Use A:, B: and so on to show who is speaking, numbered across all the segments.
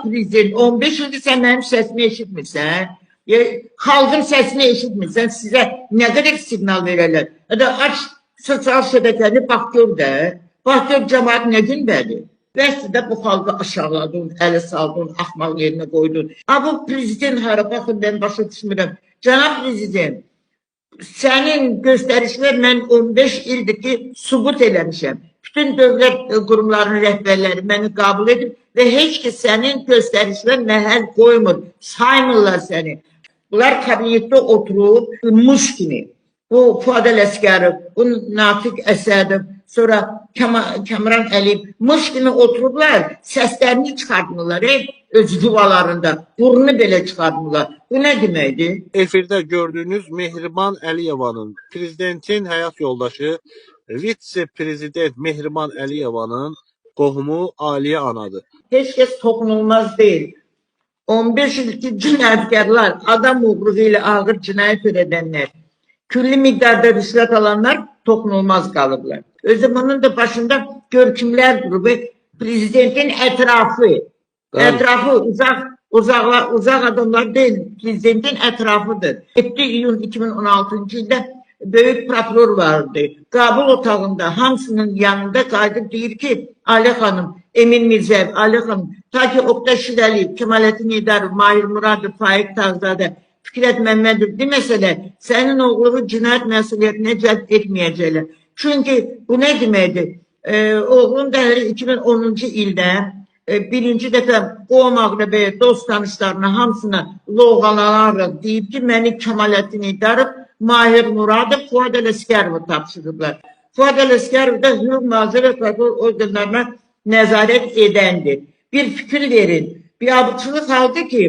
A: prezident 15 ildir sən mənim səsimi eşitmirsən. Xalqın səsini eşitmirsən. Sizə nə qədər siqnal verirlər. Aç sosial şəbəkəni bax gör də. Bax gör cəmaət nə gündədir. Bəs də bu xalqı aşağıladın, ələ saldın, axmaq yerinə qoydun. Bu prezident hara baxın, mən başa düşmürəm. Cənab prezident, sənin göstərişlər mən 15 ildir ki, sübut eləmişəm. Bütün dövlət qurumlarının rəhbərləri məni qəbul edib və heç ki sənin göstərişlər məhəl qoymur, saymırlar səni. Bunlar kabinetdə oturub, muş kimi. Bu Fuad Ələsgərov, bu Natiq Əsədov, sonra Kamran Əliyev, muş kimi oturublar, səslərini çıxartmırlar, öz yuvalarında, burnu belə çıxartmırlar. Bu nə deməkdir?
B: Efirdə gördüyünüz Mehriban Əliyevanın, prezidentin həyat yoldaşı, vitse-prezident Mehriban Əliyevanın qohumu Aliyə anadır.
A: Heç kəs toxunulmaz deyil. 15 ilki cinayətkarlar, adam uğruğu ilə ağır cinayət törədənlər, külli miqdarda rüşvət alanlar toxunulmaz qalıblar. Özü bunun da başında görkümlər qrubu, prezidentin ətrafı uzaq adamlar deyil, prezidentin ətrafıdır. 7 iyun 2016-cı ildə böyük prokuror vardı. Qəbul otağında hamısının yanında qayıdıb deyir ki, Aliyə xanım, Emin Mirzəyev, Aliyə xanım, ta ki Oqtay Şirəliyev, Kemalettin İdarov, Mahir Muradov, Faiq Tağzadə, Fikrət Məmmədov deməsələr, sənin oğlunu cinayət məsuliyyətinə cəlb etməyəcəklər. Çünki bu nə deməkdir? Oğlum da 2010-cu ildə birinci dəfə qohum əqrəbəyə, dost tanışlarına, hamısına loğalanaraq deyib ki, məni Kemalettin İdarov, Mahir Muradov, Fuad Ələsgərov'a tapşırıblar. Fuad Ələsgərov da hüquq mühafizə və prokuror orqanlarına nəzarət edəndir. Bir fikir verin. Bir abıçılıq haldır ki,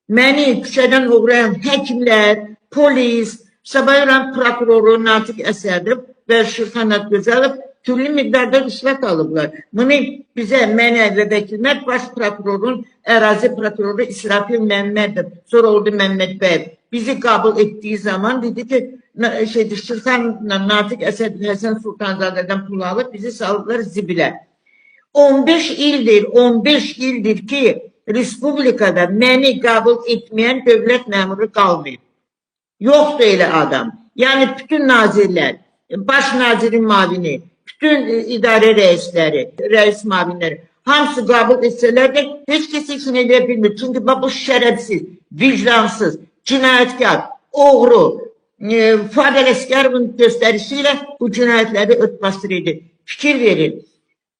A: məni küçədən uğrayan həkimlər, polis, Sabah prokuroru Natiq Əsədov və Şirxanat Gözəlov türlü miqdarda rüşvət alıblar. Bunu bizə mənə və vəkillər baş prokurorun ərazi prokuroru İsrafil Məmmədov, sonra oldu Məmməd bəy bizi qəbul etdiyi zaman dedi ki, Şirxanla Natiq Əsədov Həsən Sultanzadədən pul alıb bizi salıblar zibilə. 15 ildir ki, Respublikada məni qəbul etməyən dövlət məmuru qalmayıb. Yoxdur elə adam. Yəni, bütün nazirlər, baş nazirin mavini, bütün idarə rəisləri, rəis mavinləri, hamısı qəbul etsələr də heç kəs üçün edə bilmir. Çünki bu şərəfsiz, vicdansız, cinayətkar, oğru, Fuad Ələsgərovun göstərişi ilə bu cinayətləri örtbasdır edir. Fikir verin.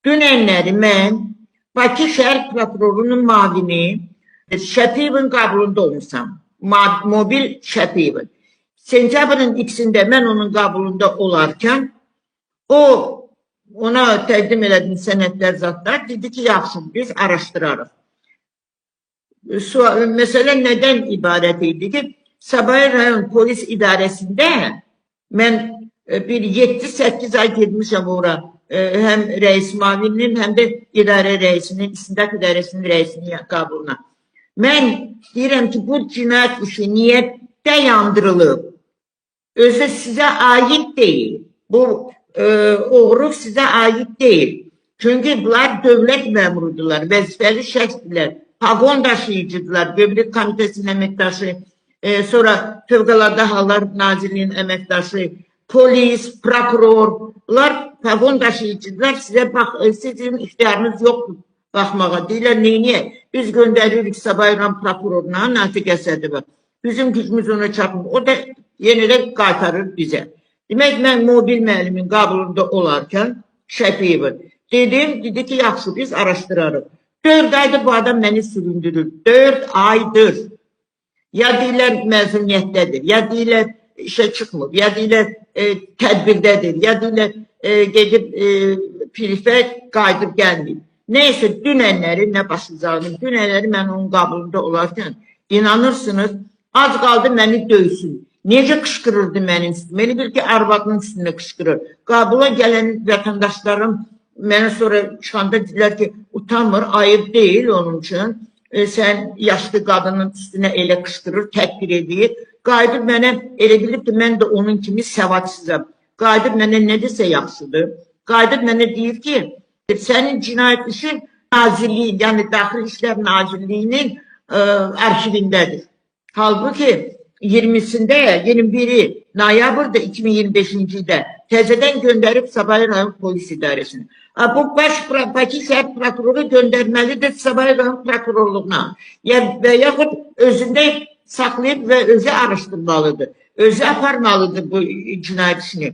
A: Dünənləri mən Bakı şəhər prokurorunun mavini Şəpiyevin qəbulunda olmuşam. Mobil Şəpiyevin. Sentyabrın ikisində mən onun qəbulunda olarkən ona təqdim elədim sənədlər zatlar. Dedi ki, yaxşı, biz araşdırarıq. Məsələ nədən ibarət idi ki, Sabah rayon polis idarəsində mən bir 7-8 ay girmişəm ora. Həm rəis mavininin, həm də idarə rəisinin, İstintaq İdarəsinin rəisinin qəbuluna. Mən deyirəm ki, bu cinayət işi niyyətdə yandırılıb. Özü sizə aid deyil. Bu oğruq sizə aid deyil. Çünki bunlar dövlət məmurudurlar, vəzifəli şəxsdirlər, pagon daşıyıcıdırlar, Gömrük Komitəsinin əməkdaşı, sonra Fövqəladə Hallar Nazirliyinin əməkdaşı, polis, prokurorlar, pagon daşıyıcıdırlar, sizin ixtiyarınız yoxdur baxmağa. Deyirlər, neyniyə? Biz göndəririk Sabah prokuroruna, Natiq Əsədova. Bizim gücümüz ona çatmır. O da yenə də qaytarır bizə. Demək, mən mobil müəllimin qəbulunda olarkən Şəpiyevin dedi ki, yaxşı, biz araşdırarıq. 4 aydır bu adam məni süründürür. 4 aydır. Ya deyirlər məzuniyyətdədir, ya deyirlər işə çıxmır, ya deyirlər tədbirdədir, ya deyirlər gedib pirifə qayıdıb gəlməyib. Neyse, dünənləri, nə başlayacağını, dünənləri mən onun qəbulunda olarkən, inanırsınız, az qaldı məni döysün. Necə qışqırırdı mənim üstümə? Elə bir ki, arvadının üstünə qışqırır. Qəbula gələn vətəndaşlarım mənə sonra çıxanda dedilər ki, utanmır, ayıb deyil onun üçün. Sən yaşlı qadının üstünə elə qışqırır, tədbir edir. Qayıdıb mənə elə bilib ki, mən də onun kimi səvadsızam. Qayıdıb mənə nə desə yaxşıdır. Qayıdıb mənə deyir ki, sənin cinayət işin Nazirliği, yani Daxili İşlər Nazirliyinin arşivindədir. Halbuki 20'sinde 21'i noyabrda 2025'ci ildə təzədən gönderip Sabah Rayon Polis İdaresine. Bu Bakı Şəhər Prokuroru gönderməlidir Sabah Rayon Prokurorluğuna. Və yaxud özündə saxlayıb və özü araşdırmalıdır. Özü aparmalıdır bu cinayət işini.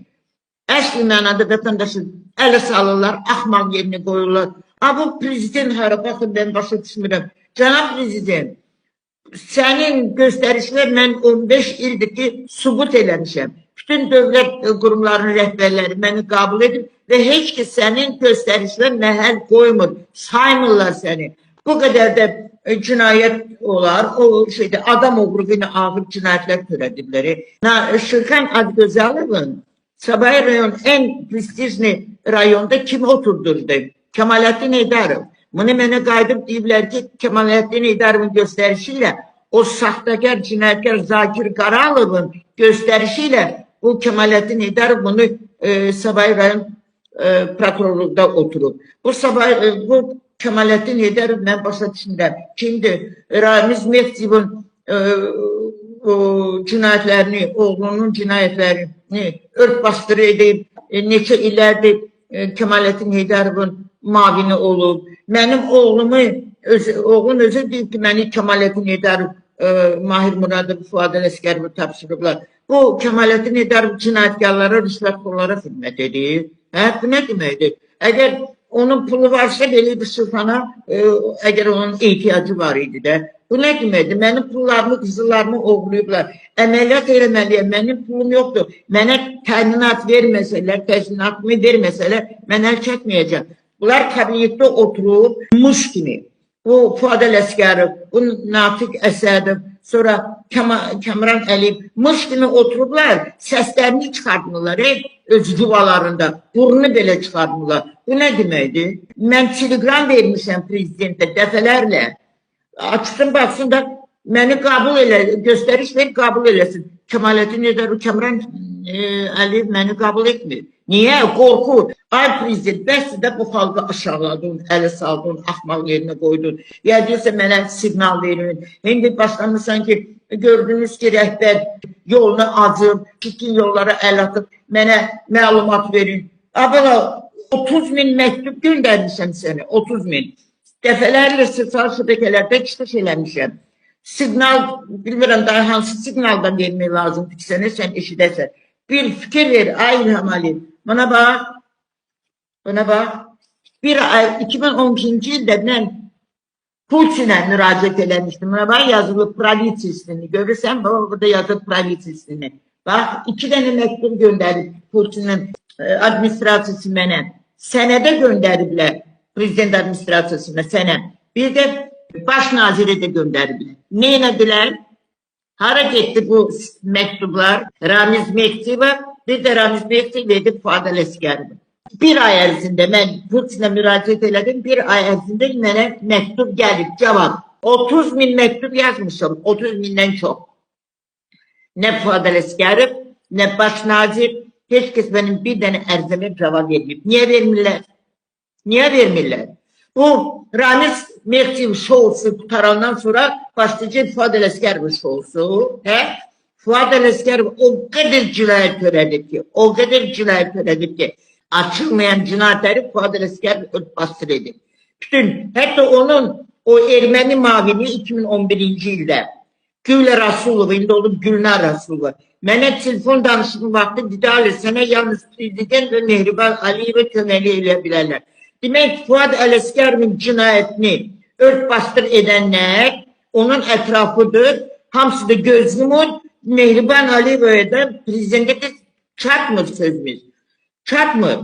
A: Əsli mənada vətəndaşı ələ salırlar, axmaq yerinə qoyurlar. Bu prezident hara, baxın ben başa düşmürəm. Cənab prezident, senin gösterişler ben 15 ildir ki subut eləmişəm. Bütün devlet kurumlarının rəhbərləri beni kabul edip ve hiç ki senin gösterişler məhəl koymur, saymırlar seni. Bu kadar da cinayet olar, o şeyde adam oğruluğuna ağır cinayetler törədibləri. Şırxan Adgözəlovun Sabah rayon en prestijli rayonda kim oturdurdu? Kemalettin Eydarov. Bunu mənə qayıdıb deyiblər ki, Kemalettin Eydarovun gösterişiyle o sahtekar cinayətkar Zakir Karalov'un gösterişiyle bu Kemalettin Eydarov bunu Sabah rayon prokurorluğunda oturup. Bu Kemalettin Eydarov mən başa düşürəm. Kimdir? Ramiz Mehdiev'in cinayetlerini, oğlunun cinayetlerini örtbasdır edip neçə illərdir Kemalettin Eydarov'un mavini olub. Mənim oğlum özü deyib ki, məni Kemalettin Eydarov, Mahir Muradov, Fuad Ələsgərov tapşırıblar. Bu Kemalettin Eydarov cinayətkarlara, rüşvətxorlara xidmət edir. Bu nə deməkdir? Əgər onun pulu varsa belə bir sırfana, əgər onun ehtiyacı var idi də, bu nə deməkdir? Mənim pullarımı, qızıllarımı oğruyublar. Əməliyyat eləməliyəm, mənim pulum yoxdur. Mənə təminat verməsələr, təzminatımı verməsələr, mən əl çəkməyəcəm. Bunlar kabinette oturup muş kimi. Bu Fuad Ələsgərov, bu Natiq Əsədov, sonra Kamran Əliyev muş kimi oturublar, səslərini çıxartmırlar öz yuvalarında, burnu belə çıxartmırlar. Bu nə deməkdir? Mən telegram vermişəm prezidentə dəfələrlə. Açsın, baxsın da məni kabul elə, gösteriş ver, kabul eləsin. Kemalettin Eydarov, Kamran Əliyev məni kabul etmir. Niye? Korku. Ay prezident, bəs də bu xalqı aşağıladın, ələ saldın, axmaq yerinə qoydun. Ya deyirsə, mənə siqnal verin. İndi başlamışsan ki, gördünüz ki, rəhbər yolunu acıb, çirkin yollara əl atıb, mənə məlumat verin. Abla, 30 min məktub göndərmişəm sənə, 30 min. Dəfələrlə sosial şəbəkələrdə çıxış eləmişəm. Siqnal, bilmirəm daha hansı siqnaldan vermək lazımdır ki, sənə sən eşidəsən. Bir fikir ver, ay İlham Əliyev. Bana bak. 2012. ildə mən Putin'e müracaat eləmişdim. Bana bak, yazılı provisisini. Görürsən, burada yazılı provisisini. Bak, 2 tane məktub gönderib Putin'in administrasiyası mənə. Sənədə gönderiblər. Prezident administrasiyasına sənə. Bir de baş naziri de gönderiblər. Ne elədilər? Hara getdi bu mektuplar? Ramiz Mehdiev'e, bir de Ramiz Mehdiyev edip Fuad Ələsgərov. Bir ay ərzində mən Putin'e müracaat elədim. Bir ay ərzində mənə mektup gəlib, cavab. 30 min mektup yazmışım, 30 mindən çox. Ne Fuad Ələsgərov, ne baş nazir, heç kəs benim bir dənə ərzəmə cavab verməyib. Niye vermirlər? Niye vermirlər? Bu Ramiz Mehdiyev şousu qutarandan sonra başlayacaq Fuad Ələsgərov şousu. Fuad Ələsgərov o kadar cinayet törədib ki, açılmayan cinayetleri Fuad Ələsgərov örtbasdır edib. Bütün, hatta onun o Ermeni mavini 2011. ildə Gül Rasulova, indi olub Gülnar Rasulova. Mənə telefon danışıqlı vaxtı dedi, sənə yalnız prezident ve Mehriban Aliyevə köməli elə bilərlər. Demək, Fuad Ələsgərovun cinayetini örtbastır edenler onun etrafıdır. Hamısı da göz yumur. Mehriban Aliyeva'dan prezidente de çarpmır sözümüz. Çarpmır.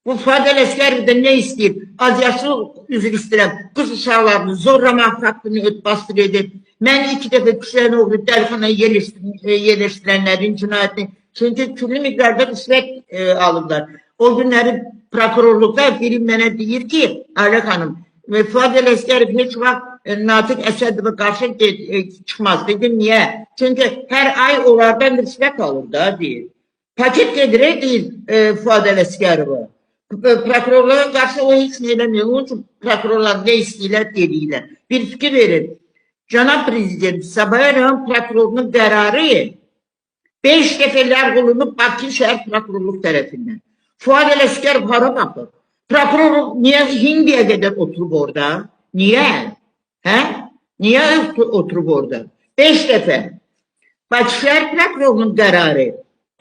A: Bu Fuad Ələsgərov ne istəyir? Az yaşlı üzr istəyirəm. Qız uşaqlarını zorlamaq haqqını örtbastır edib. Mən 2 dəfə kişilərin oğlu dəlxanaya yerləşdirənlərin cinayetini. Çünkü türlü miqdarda rüşvət alıblar. O günləri prokurorluqda biri mənə deyir ki, Alek Hanım, Fuad Ələsgərov heç vaxt Natiq Əsədova qarşı çıxmaz. Dedim, niye? Çünkü her ay onlardan rüşvət alır da, deyir. Paket gedir, deyir Fuad Ələsgərova. Prokurorlara qarşı o heç nə eləmir. Onun üçün prokurorlar nə istəyirlər, deyirlər. Bir fikir verin. Cənab Prezident Sabah rayon prokurorunun qərarı 5 dəfə ləğv olunub Bakı şəhər prokurorluq tərəfindən. Fuad Ələsgərov hara baxır? Prokuror niyə indiyə qədər oturub orada? Niyə? Hə? Niyə oturub orada? 5 dəfə. Bakı şəhər prokurorunun qərarı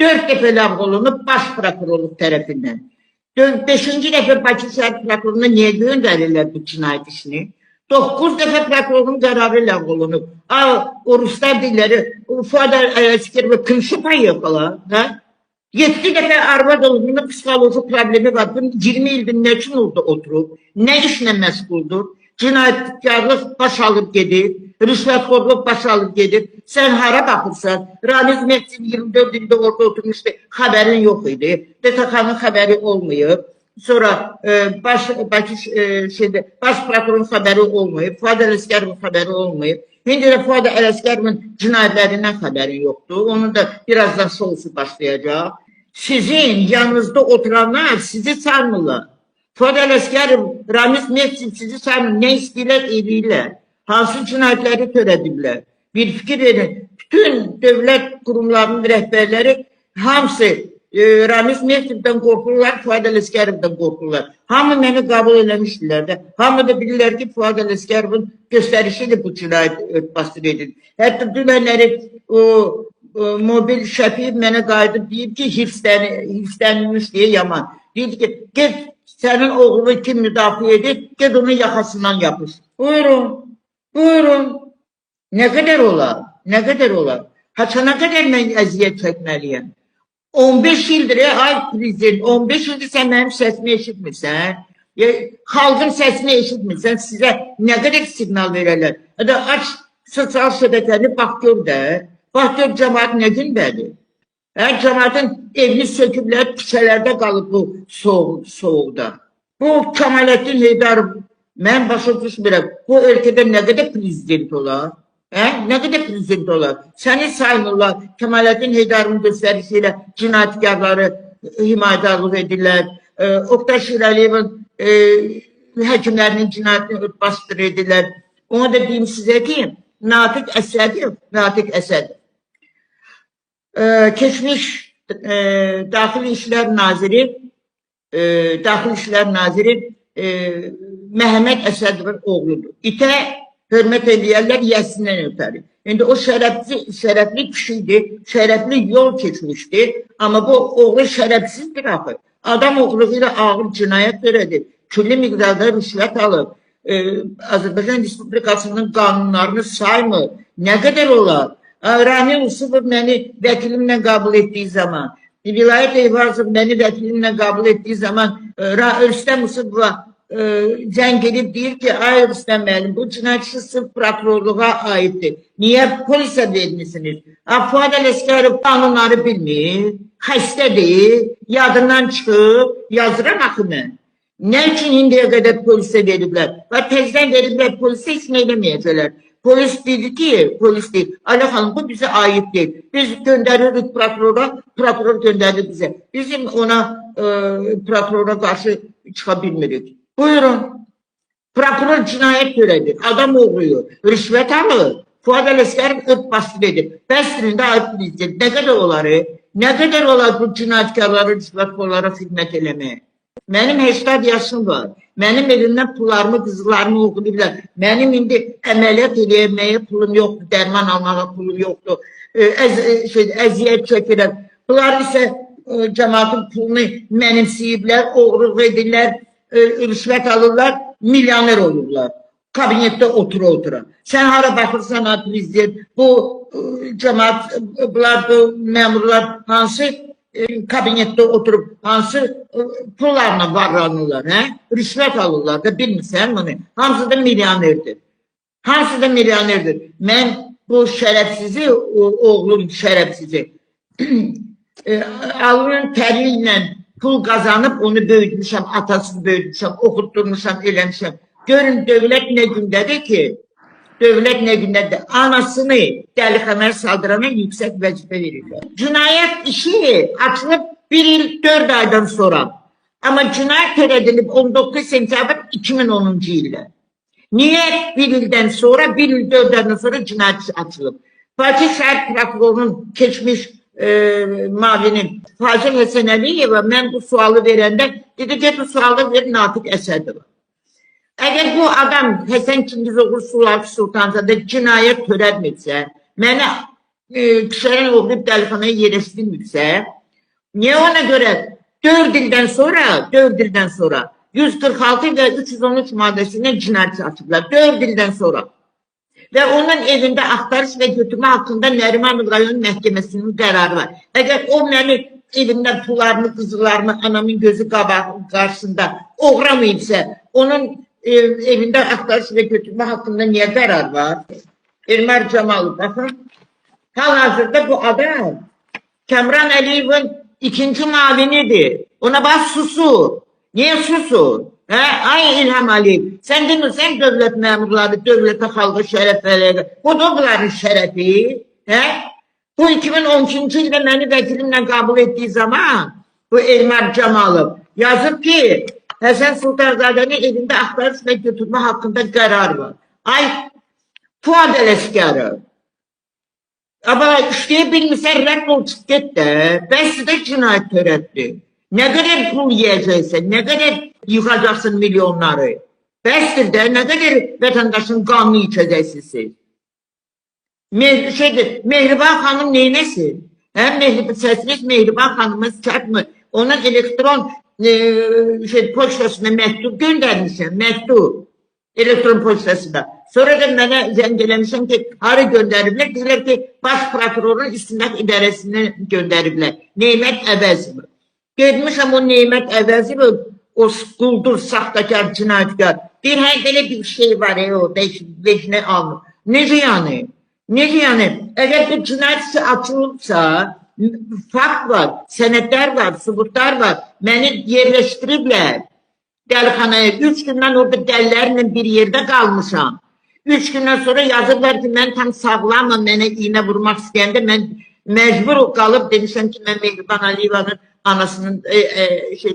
A: 4 dəfə ləğv olunub baş prokurorluq tərəfindən. 5-ci dəfə Bakı şəhər prokuroruna niyə göndərirlər bu cinayət işini? 9 dəfə prokurorun qərarı ləğv olunub. O Ruslar dilləri, Fuad Ələsgərov kınşıpa yapala. 7 dəfə arvad olduğunda psixoloji problemi var. 20 ildir nə üçün orada oturub? Nə işlə məşğuldur? Cinayətkarlıq baş alıb gedir. Rüşvətxorluq baş alıb gedir. Sən hara baxırsan? Ramiz Mehdi 24 ildə orada oturmuşdu. Xəbərin yox idi. DTK-nın xəbəri olmayıb. Sonra baş prokurorun xəbəri olmayıb. Fuad Ələsgərovun xəbəri olmayıb. İndi də Fuad Ələsgərovun cinayətlərindən xəbəri yoxdur. Onun da birazdan şousu başlayacaq. Sizin yanınızda oturanlar sizi sarmırlar. Fuad Ələsgərov, Ramiz Mehdi sizi sarmır. Nə istəyirlər, edirlər. Hansı cinayətləri törədirlər. Bir fikir verin. Bütün dövlət qurumlarının rəhbərləri hamısı Ramiz Mehdi'den qorxurlar, Fuad Ələsgərovdan qorxurlar. Hamı məni qəbul eləmişdilər də. Hamı da bilirlər ki, Fuad Ələsgərovun göstərişidir bu cinayət örtbasdır edir. Hətta dünənləri mobil Şəfiyev mənə qayıdıb deyib ki, hifzlənilmiş deyə yaman. Deyib ki, get sənin oğlunu kim müdafiə edir, get onun yaxasından yapış. Buyurun, buyurun. Nə qədər olar? Nə qədər olar? Haçana qədər mən əziyyət çəkməliyəm? 15 ildir, ay prezident, 15 ildir sən mənim səsimi eşitmirsən, xalqın səsini eşitmirsən, sizə nə qədər siqnal verərlər? Aç sosial şəbəkəni, bax gör də, bax gör cəmaat nə gündədir? Cəmaatın evini söküblər, küçələrdə qalıb bu soğuqda. Bu Kemalettin Heydarov, mən başa düşmürəm, bu ölkədə nə qədər prezident olar? Nə qədər prezident olar? Səni saymırlar, Kemalettin Heydarovun göstərişiyle cinayətkarları himayədarlıq edirlər. Oqtay Şirəliyevin həkimlərinin cinayətini örtbasdır edirlər. Ona da deyim sizə ki, Natiq Əsədov, keçmiş Daxili İşlər Naziri Məhəmməd Əsədovun oğludur. İtə hörmət edirlər, yəsindən ötəri. İndi o şərəfli kişidir, şərəfli yol keçmişdir. Amma bu oğlu şərəfsizdir axı. Adam oğlu ilə ağır cinayət törədir. Külli miqdarda rüşvət alıb. Azərbaycan Respublikasının qanunlarını saymır. Nə qədər olar? Rami Usubov məni vəkilimlə qəbul etdiyi zaman, Vilayət Eyvazov məni vəkilimlə qəbul etdiyi zaman, Rüstəm Usubova zəng edib deyir ki, ay Rüstəm müəllim, bu cinayətçi sırf prokurorluğa aiddir. Niyə polisə vermişsiniz? Fuad Ələsgərov qanunları bilmir, xəstədir, yadından çıxıb, yazıram axı mən. Nə üçün indiyə qədər polisə veriblər? Və tezdən veriblər, polisə heç nə eləməyəcəklər. Polis dedi ki, polis deyil, Ali xanım, bu bizə aid deyil. Biz göndəririk prokurora, prokuror göndərir bizə. Bizim ona prokurora qarşı çıxa bilmirik. Buyurun, prokuror cinayət törədir, adam oğruyur, rüşvət alır, Fuad Ələsgərov örtbasdır edir. Bəsdirində ayıb prezident, nə qədər olar? Nə qədər olar bu cinayətkarları, rüşvətxorlara xidmət eləməyə? Mənim 80 yaşım var, mənim elimdən pullarımı, qızlarımı oxuyublar. Mənim indi əməliyyat eləməyə pulum yoxdur, dərman almağa pulum yoxdur, əziyyət çəkirəm. Bunlar isə cəmaatın pulunu mənimsəyiblər, oğruq edirlər, rüşvət alırlar, milyoner olurlar. Kabinetdə otura-otura. Sən hara baxırsan, prezident, bu cəmaat, bunlar, bu məmurlar hansı kabinetdə oturub, hansı pullarla varlanırlar, rüşvət alırlar da bilmirsən bunu. Hamısı da milyonerdir. Hamısı da milyonerdir. Mən bu şərəfsizi, oğlum şərəfsizi, alının təri ilə pul qazanıb, onu böyütmüşəm, atasını böyütmüşəm, oxutturmuşam, eləmişəm. Görün, dövlət nə gündədir ki, dövlət nə gündədir, anasını dəlixəmər saldırana yüksək vəzifə verirlər. Cinayət işi açılıb 1 il 4 aydan sonra. Ama cinayet törədilib 19 sentyabr 2010-cu ildə. Niye bir ilden sonra, bir il 4 aydan sonra cinayet açılıb? Fatih Şəhər prokurorunun keçmiş mavini Fazıl Həsən Əliyeva mən bu sualı verəndə dedi ki, bu sualı ver Natiq Əsədova. Eğer bu adam Həsən Çingizoğlu Sultanzadə cinayet törətmirsə, mənə kişilərin oğlu dəlixanaya yerləşdirmirsə, niye ona göre 4 ilden sonra 146 ve 313 maddesine cinayet açıklar. 4 ilden sonra. Ve onun evinde aktarış ve götürme hakkında Neriman Rayon Məhkəməsinin kararı var. Eğer o beni evimden pullarımı, kızılarımı, anamın gözü karşısında uğramayıpsa, onun evinde aktarış ve götürme hakkında niye karar var? Elmer Cemalov, bakın. Hal-hazırda bu adam Kamran Əliyevin ikinci mavinidir. Ona bak susur. Niye susur? Ay İlham Aliyev, sen demirsən devlet memurları, devlete halka şeref verir. Bu da onların şerefi. Bu 2012 ilde beni vekilimle kabul ettiği zaman bu Elmer Cemalov yazıp ki Həsən Sultanzade'nin evinde aktarış ve götürme hakkında karar var. Ay Fuad Ələsgərov. Ama işleyebilmişsen rədd ol çık git de. Ben size cinayet törətdi. Ne kadar pul yiyeceksin, ne kadar yıkacaksın milyonları. Bəsdir de ne kadar vatandaşın kanını içeceksin siz. Mehriban Hanım neynesin? Sesiniz Mehriban Hanım'ın çarpmı? Onun elektron poçtasına mektup göndermişim, mektup. Elektron poçtasına. Sonra da mənə zəng eləmişəm ki, harı gönderiblər? Deyirlər ki, baş prokurorun istinad idaresine gönderiblər. Neymət Əvəzov. Görmüşəm o Neymət Əvəzov, o quldur, saxtakar, cinayetkar. Bir belə bir şey var o beşine almır. Necə yani? Necə yani? Eğer bir cinayetçi açılırsa, fakt var, senetler var, subutlar var. Beni yerleştiriblər. Dəlixanaya 3 gündən orada dəllərlə bir yerde kalmışam. 3 gündən sonra yazırlar ki, ben tam sağlamam, mənə iğne vurmak istəyəndə mən mecbur kalıp demişəm ki, mən Mehriban Əliyeva'nın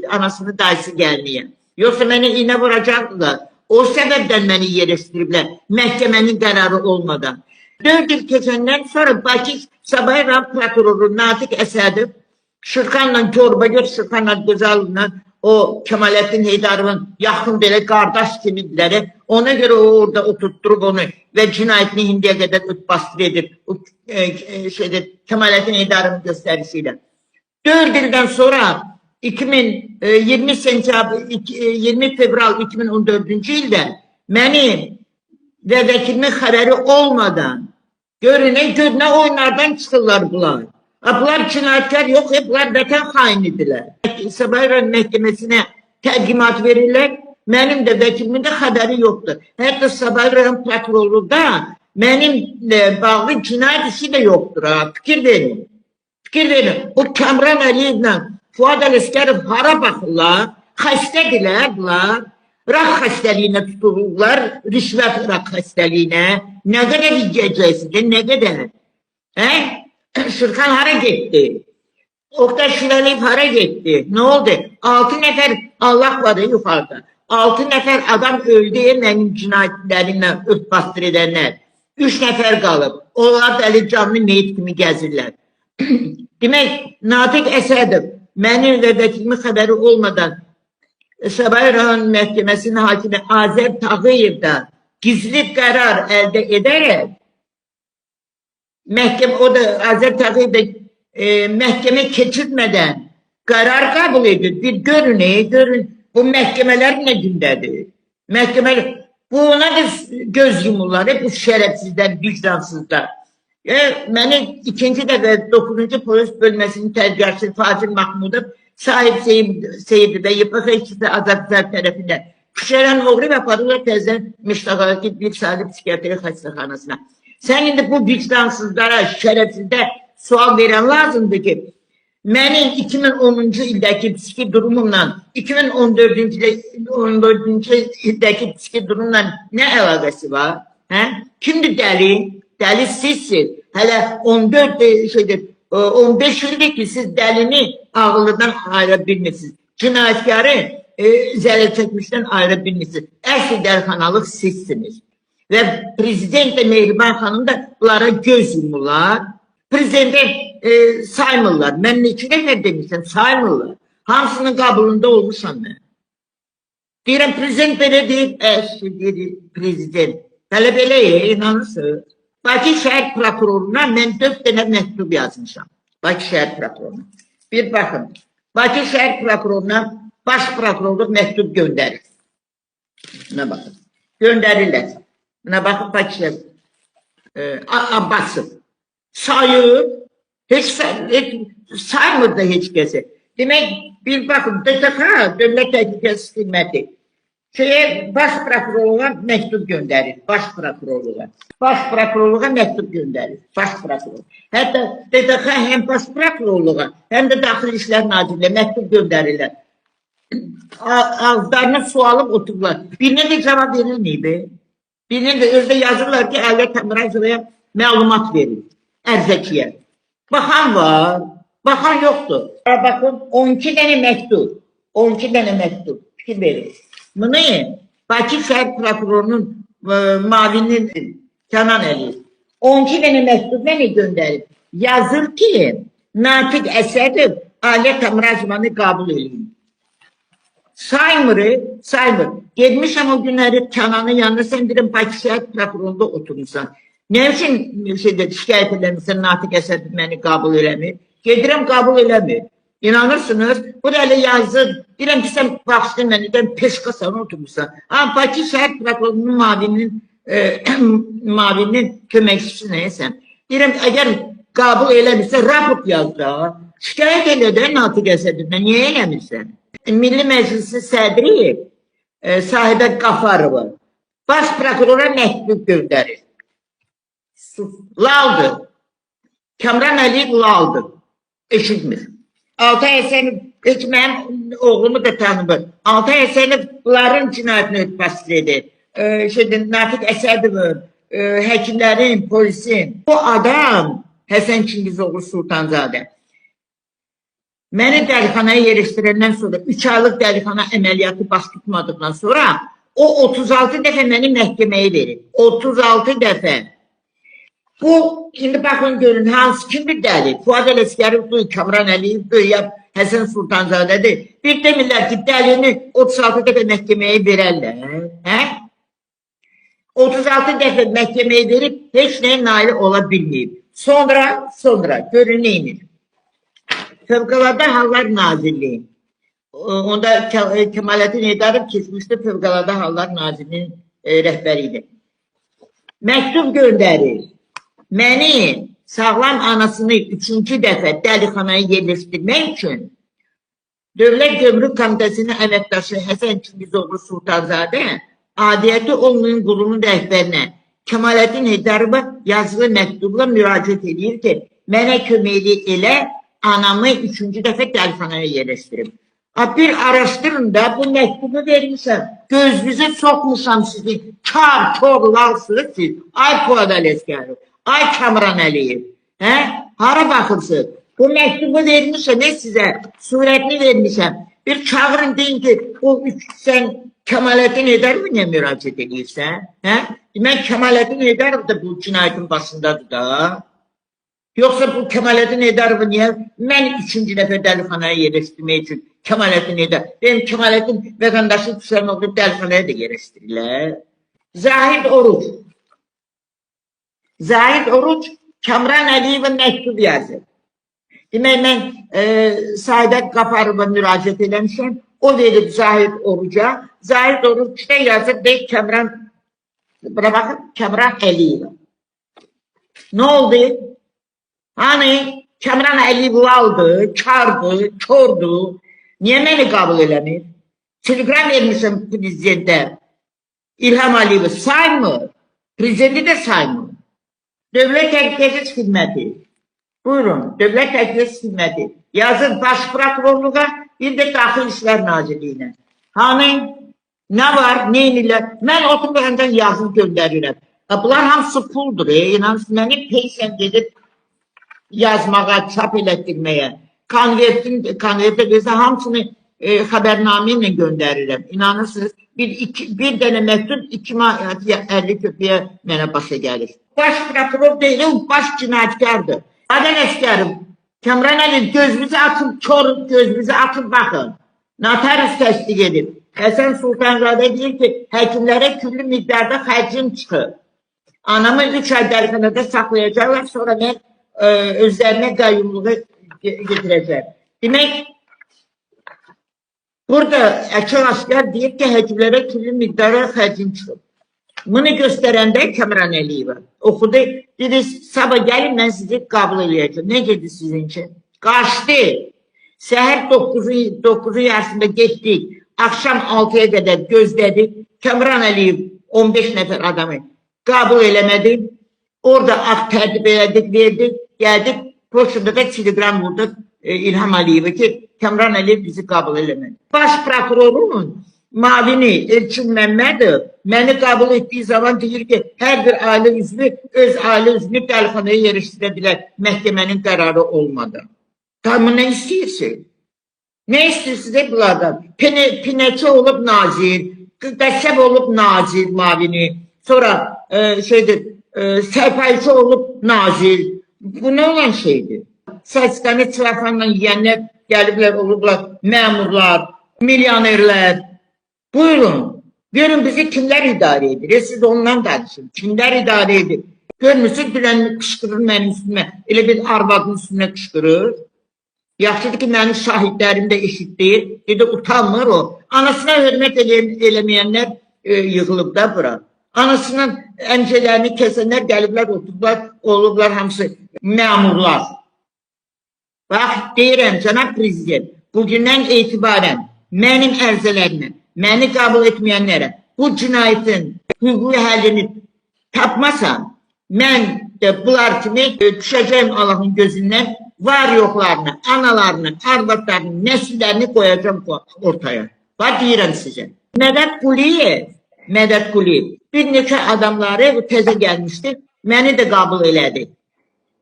A: anasının dayısı gelmeye. Yoksa beni iğne vuracaktılar. O sebepten beni yerleştiriblər. Məhkəmənin kararı olmadan. 4 yıl keçenden sonra Bakı Sabah Rayon Prokuroru Natiq Əsədov Şırxanla Corbagöz Şırxanla Gözal'la o Kemalettin Heydarov'un yaxın belə qardaş kimidirlər. Ona göre o orada oturtturup onu ve cinayetini indiye kadar bastır edip Kemalettin Heydarov'un gösterisiyle. 4 yıldan sonra 20 Fevral 2014 yılda beni ve vekilimin haberi olmadan görüne oyunlardan çıkırlar bunlar. Bunlar cinayetkar yok, bunlar vatan hainidiler. Sabah Rayon Məhkəməsinə təqdimat verirler. Benim de vekilimin de haberi yoktu. Hatta Sabah Rayon Prokurorluğunda benimle bağlı cinayet işi de yoktur. Fikir verin. Fikir verin. Bu Kamran Əliyevlə Fuad Ələsgərov hara baxırlar? Xəstədirlər bunlar. Rak xəstəliyinə tutulurlar. Rüşvət rak xəstəliyinə. Ne kadar yiyeceksiniz? Ne kadar? Şırxan hara gitti? Oktay Şirəliyev hara gitti? Ne oldu? 6 nefer Allah vardı yukarıda. 6 nefer adam öldü benim cinayetlerimle örtbastır edenler. 3 nefer kalıp. Onlar da canlı meyit kimi gezirler. Demek Natiq Əsədov benim ve vekilimin haberi olmadan Sabah Rayon Məhkəməsinin hakimi Azər Tağıyev'den gizli karar elde ederek o da Azər Tağıyev de məhkəmə keçirmeden karar kabul ediyor. Bir görün bu məhkəmələr ne gündedir? Məhkəmələr buna da göz yumurlar. Hep bu şerefsizler, vicdansızlar. Beni ikinci defa 9. Polis Bölməsinin tezgahçısı Fazıl Mahmudov sahip Seyidi ve YPX işçisi Azadlar tarafından Kuşaran oğru ve parayla tezden Müştaqadaki bir sahip psikiyatri hastahanasına. Sen indi bu vicdansızlara, şerefsizlere sual veren lazımdı ki benim 2010. ildeki psiki durumumla 2014. ildeki psiki durumla ne alakası var? Kimdi deli? Deli sizsiz. Hele 15 yıldır ki siz delini ağırlıdan ayırabilmişsiniz. cinayətkarı zərər çəkmişdən ayrı bilmişsiniz. Əsl dəlxanalıq sizsiniz. Və prezident de Mehriban xanım da bunlara göz yumurlar. Prezidenti saymırlar. Mən neçə dəfə demişəm, saymırlar. Hamısının qabulunda olmuşam mən. Deyirəm, prezident belə deyib, deyir prezident. Hələ belə inanırsınız. Bakı şəhər prokuroruna mən 4 dənə məktub yazmışam. Bakı şəhər prokuroruna. Bir baxın, Bakı şəhər prokuroruna baş prokurorluq məktub göndərir. Buna baxın. Göndərirlər. Buna baxın, Bakı şəhər Abbasov. Sayır, heç saymır da heç kəsi. Demək, bir baxın, DTK, Dövlət Təhlükəsizlik Xidməti, baş prokurorluğa məktub göndərir, baş prokurorluğa. Baş prokurorluğa məktub göndərir, baş prokuror. Hətta DTK həm baş prokurorluğa, həm də Daxili İşlər Nazirliyə məktub göndərirlər. Ağızlarına su alıb otururlar. Birine de cevap verilmeydi. Birine de özde yazırlar ki Əliyyə Təmrəzovaya məlumat verir. Ərzəkiyə. Baxan var, baxan yoxdur. Baxın, 12 dənə məktub. 12 dənə məktub. Fikir verir. Bunu Bakı şəhər prokurorunun mavinin Kənan Əliyev 12 dənə məktub mənə göndərib. Yazır ki, Natiq Əsədov Əliyyə Təmrəzovanı qəbul edin. Saymır. Gelmişəm o günləri Kənanın yanına, sən deyirəm Bakı şəhər prokurorunda oturmuşsan. Ne için şikayet eləmirsən, Natiq Əsədov məni qəbul eləmir? Gedirəm, qəbul eləmir. İnanırsınız, bu da elə yazır. Deyirəm ki, sən baxışdın məndən peşqasan oturmuşsan. Bakı şəhər prokurorunun mavinin köməkçisi neyəsən? Deyirəm, əgər qəbul eləmirsə, raport yaz da. Şikayet elə də Natiq Əsədovdan, niyə eləmirsən? Milli Məclisi sədri Sahibə Qafarova baş prokurora məktub göndərir. Laldır. Kəmran Əliyev laldır. Eşitmir. Altay Həsənov, heç mənim oğlumu da tanımır. Altay Həsənov bunların cinayətini örtbasdır edir. Natiq Əsədovun, həkimlərin, polisin. Bu adam, Həsən Çingizoğlu Sultanzadə, məni dəlixanaya yerləşdirəndən sonra, 3 aylıq dəlixana əməliyyatı baş tutmadıqdan sonra, o 36 dəfə məni məhkəməyə verir. 36 dəfə. Bu, şimdi bakın görün, hansı kimdir dəli? Fuad Ələsgərovdur, Kəmran Əliyevdir, ya Həsən Sultanzadədir. Bir demirlər ki, dəlini 36 dəfə məhkəməyə verərlər. 36 dəfə məhkəməyə verib, heç nəyə nail ola bilməyib. Sonra, görün neyinir? Fövqəladə Hallar Nazirliyi. Onda Kemalettin Heydərov keçmişdi, Fövqəladə Hallar Nazirliyinin rəhbəriydi. Məktub göndərir. Məni sağlam anasını 3-cü dəfə dəlixanaya yerləşdirmək üçün Dövlət Gömrük Komitəsinin əməkdaşı Həsən Çingizoğlu Sultanzadə adiyyəti olmayan qulunun rəhbərinə Kemalettin Heydərova yazılı məktubla müraciət edir ki, mənə köməklik elə anamı 3-cü dəfə dəlixanaya yerləşdirim. Bir araşdırın da bu məktubu vermişəm, gözünüzü sokmuşam sizi, kar-korlarsınız siz, ay Fuad Ələsgərov. Ay Kəmran Əliyev, hara baxırsınız? Bu məktubu vermişəm, sizə surətini vermişəm. Bir çağırın deyin ki, sən Kemalettin Heydərov'a müraciət edirsən? Demək, Kemalettin Heydərov da bu cinayətin başındadır da. Yoxsa bu Kemalettin Heydərov'u niyə? Mən 3-cü dəfə dəlixanaya yerləşdirmək üçün Kemalettin Heydərov. Benim Kemalettin vətəndaşı düşən olub dəlixanaya da yerləşdirirlər. Zahid Oruç, Kəmran Əliyevə məktub yazır. Demək, mən Sahibə Qafarova müraciət eləmişəm. O verib Zahid Oruca. Zahid Oruç da yazır, deyək Kəmran, buna baxın, Kəmran Əliyevə. Nə oldu? Hani Kəmran Əliyev aldı, kardı, kordu. Niyə məni qəbul eləmir? Telegram vermişəm prezidentə. İlham Əliyevi saymır. Prezidenti də saymır. Dövlət Təhlükəsizlik Xidməti. Buyurun, Dövlət Təhlükəsizlik Xidməti. Yazın baş prokurorluğa, bir də Daxili İşlər Nazirliyinə. Hani, nə var, neynirlər? Mən oturmayandan yazın göndərirəm. Bunlar hamısı puldur. Mənim peysəm gedib yazmağa, çap elətdirməyə. Konvertə versə hamısını xəbərnamə ilə göndərirəm. İnanırsınız, bir dənə məktub 2,50 köpəyə mənə başa gəlir. Baş prokuror deyil, o baş cinayətkardır. Adel əsgərim, Kəmran Əliyev gözünüzü açıb, gözünüzü açıb baxın. Notarius təsdiq edib. Həsən Sultanzadə deyir ki, həkimlərə küllü miqdarda xərcim çıxır. Anamı 3 ay dərxanada saxlayacaqlar, sonra mən özlərinə qayyumluğu getirəcəm. Demək, burada Əkin Asker deyir ki, həkimlərə küllü miqdarda xərcim çıxır. Bunu göstərəndə Kəmran Əliyeva oxudu, dedi, sabah gəlin, mən sizi qabul edəcəm. Nə gedir sizin üçün? Qaçdı. Səhər 9-u yarısında getdik. Akşam 6'ya qədər gözlədik. Kəmran Əliyev 15 nəfər adamı qabul eləmədi. Orada akt tərtib elədik, verdik, gəldik. Poçunda da telegram vurduq İlham Əliyevə ki, Kəmran Əliyev bizi qabul eləmədi. Baş prokurorun mavini Elçin Məmmədov məni qəbul etdiyi zaman deyir ki, hər bir ailə üzvü öz ailə üzvünü dəlxanaya yerləşdirə bilər, məhkəmənin qərarı olmadan. Tamam, nə istəyirsiniz? Nə istəyirsiniz bunlardan? Pinəçi olub nazir, Qəssəb olub nazir mavini, sonra Sərpayçı olub nazir. Bu nə olan şeydir? Səsqəni çıraqlarla yiyənlər gəliblər, olublar məmurlar, milyonerlər. Buyurun, görün bizi kimlər idarə edir? Siz ondan danışın. Kimlər idarə edir? Görmürsünüz, bilənmi qışqırır mənim üstümə, elə bir arvadın üstünə qışqırır. Yaxşıdır ki, mənim şahidlərim də eşitdir. Dedi, utanmır o. Anasına hörmət eləməyənlər yığılıb da bura. Anasının əmcələrini kəsənlər gəliblər, oturublar, olublar hamısı məmurlar. Bax, deyirəm, cənab prezident, bugündən etibarən mənim ərzələrimə, məni qəbul etməyənlərə bu cinayətin hüquqi həllini tapmasam, mən də bunlar kimi düşəcəyim Allahın gözündən var yoxlarını, analarını, arvadlarını, nəsillərini qoyacağım ortaya. Bax, deyirəm sizə. Mədəd Quliyev bir neçə adamları təzə gəlmişdi, məni də qəbul elədi.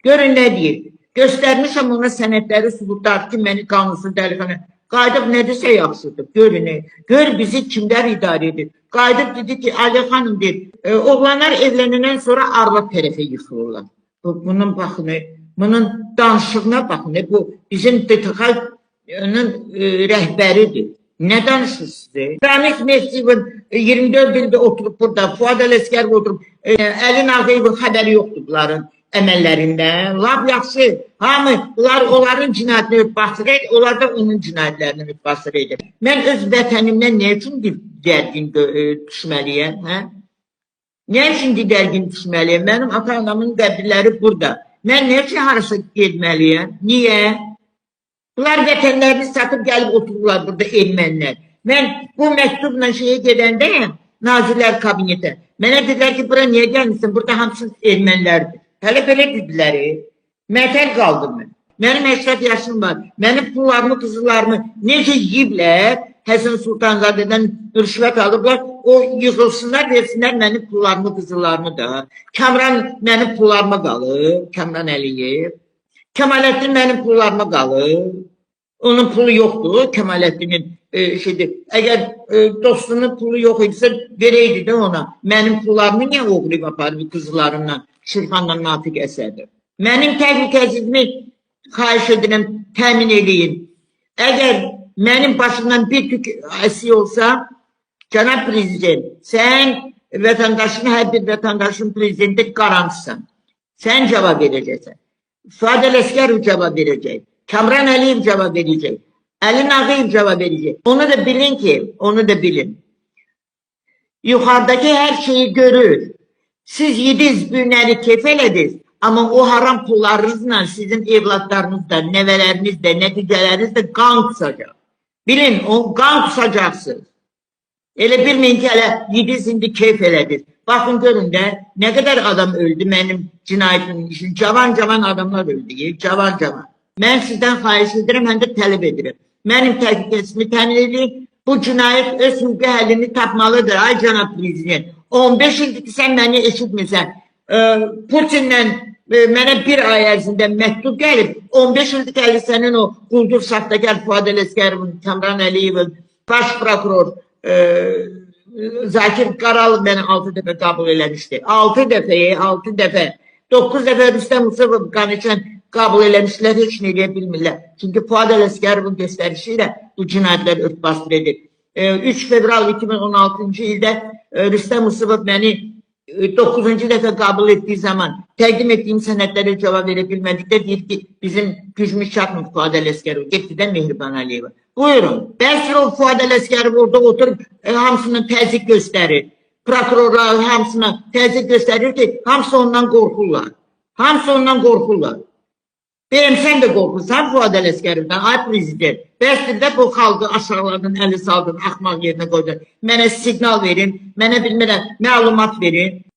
A: Görün nə deyir. Göstərmişəm ona sənədləri, sübutlar ki, məni qanunsuz dəlixana qayıdıb nədirsə yaxşıdır, görün. Gör bizi kimlər idarə edir. Qayıdıb dedi ki, Ali xanım deyir, oğlanlar evlənəndən sonra arvad tərəfə yıxılırlar. Bunun baxın, bunun danışığına baxın. Bu bizim DTX-ın rəhbəridir. Nə danışırsınız? Ramik Mehdiyev 24 ildə oturub burada, Fuad Ələskər oturub, Əlin Ağayevin xəbəri yoxdur bunların əməllərindən. Lab yaxşı, hamı onların cinayətini basır edir, onlar da onun cinayətlərini basır edir. Mən öz vətənimdən nə üçün didərgin düşməliyəm? Nə üçün didərgin düşməliyəm? Mənim ata-anamın qəbirləri burada. Mən nə üçün harasa getməliyəm? Niyə? Bunlar vətənlərini satıb gəlib otururlar burada ermənilər. Mən bu məktubla şeyə gedəndəyəm, Nazirlər Kabinetə. Mənə dedilər ki, bura niyə gəlmişsin? Burada hamısı ermənilərdir. Hələ belə dedilər. Mətəl qaldım mən. Mənim 80 yaşım var. Mənim pullarımı, qızıllarımı necə yiyiblər? Həsən Sultanzadədən rüşvət alıblar. O yığılsınlar, versinlər mənim pullarımı, qızıllarımı da. Kəmran mənim pullarıma qalır. Kəmran Əliyev. Kəmaləddin mənim pullarıma qalır. Onun pulu yoxdur. Kəmaləddinin şeydir. Əgər dostunun pulu yox idisə, verəydi də ona. Mənim pullarımı niyə oğrayıb aparıb qızlarımla? Şirxanla Natiq əsərdir. Mənim təhlükəsizliyimi xahiş edirəm, təmin edin. Əgər mənim başımdan bir tük əsi olsa, cənab prezident, sən vətəndaşın, hər bir vətəndaşın prezidenti qarantısan. Sən cavab verəcəksən. Fuad Ələskərov cavab verəcək. Kəmran Əliyev cavab verəcək. Əlin Ağayev cavab verəcək. Onu da bilin ki, onu da bilin. Yuxarıdakı hər şeyi görür. Siz yediz günləri keyf elədiniz, amma o haram pullarınızla sizin evlatlarınız da, nəvələriniz də, nəticələriniz də qan qusacaq. Bilin, o qan qusacaqsınız. Elə bilməyin ki, hələ yediz indi keyf elədiniz. Baxın, görün də, nə qədər adam öldü mənim cinayətimin için. Cavan adamlar öldü, cavan. Mən sizdən xahiş edirəm, həm də tələb edirəm. Mənim təhlükəsizliyimi təmin edin, bu cinayət öz hüquqi həllini tapmalıdır, ay cənab prezident. 15 ildir ki, sən məni eşitmirsən. Putinlə Mənə bir ay ərzində məktub gəlib, 15 ildir gəlir sənin o quldur saxtakar Fuad Ələsgərovun, Kamran Əliyevin, baş prokuror Zakir Qaralov məni 6 dəfə qəbul eləmişdi. 6 dəfə. 9 dəfə Rüstəm Musabov qanıçən qəbul eləmişlər, heç nə eləyə bilmirlər. Çünki Fuad Ələsgərovun göstərişi ilə bu cinayətlər örtbasdır edir. 3 fevral 2016-cı ildə Rüstəm Musabov məni 9-cu dəfə qəbul etdiyi zaman təqdim etdiyim sənədlərə cavab verə bilmədikdə deyir ki, bizim gücümüz çatmır Fuad Ələsgərov, getdi də Mehriban Əliyeva. Buyurun, bəlkə o Fuad Ələsgərov orada oturub hamısını təzyiq göstərir. Prokurorlar hamısına təzyiq göstərir ki, hamısı ondan qorxurlar. Hamısı ondan qorxurlar. Bəyəm sən də qorxursan Fuad Ələsgərovdan, ay prezident. Bəsdir də bu xalqı aşağılardan əli saldın, axmaq yerinə qoydun. Mənə siqnal verin, mənə bilmirəm, məlumat verin.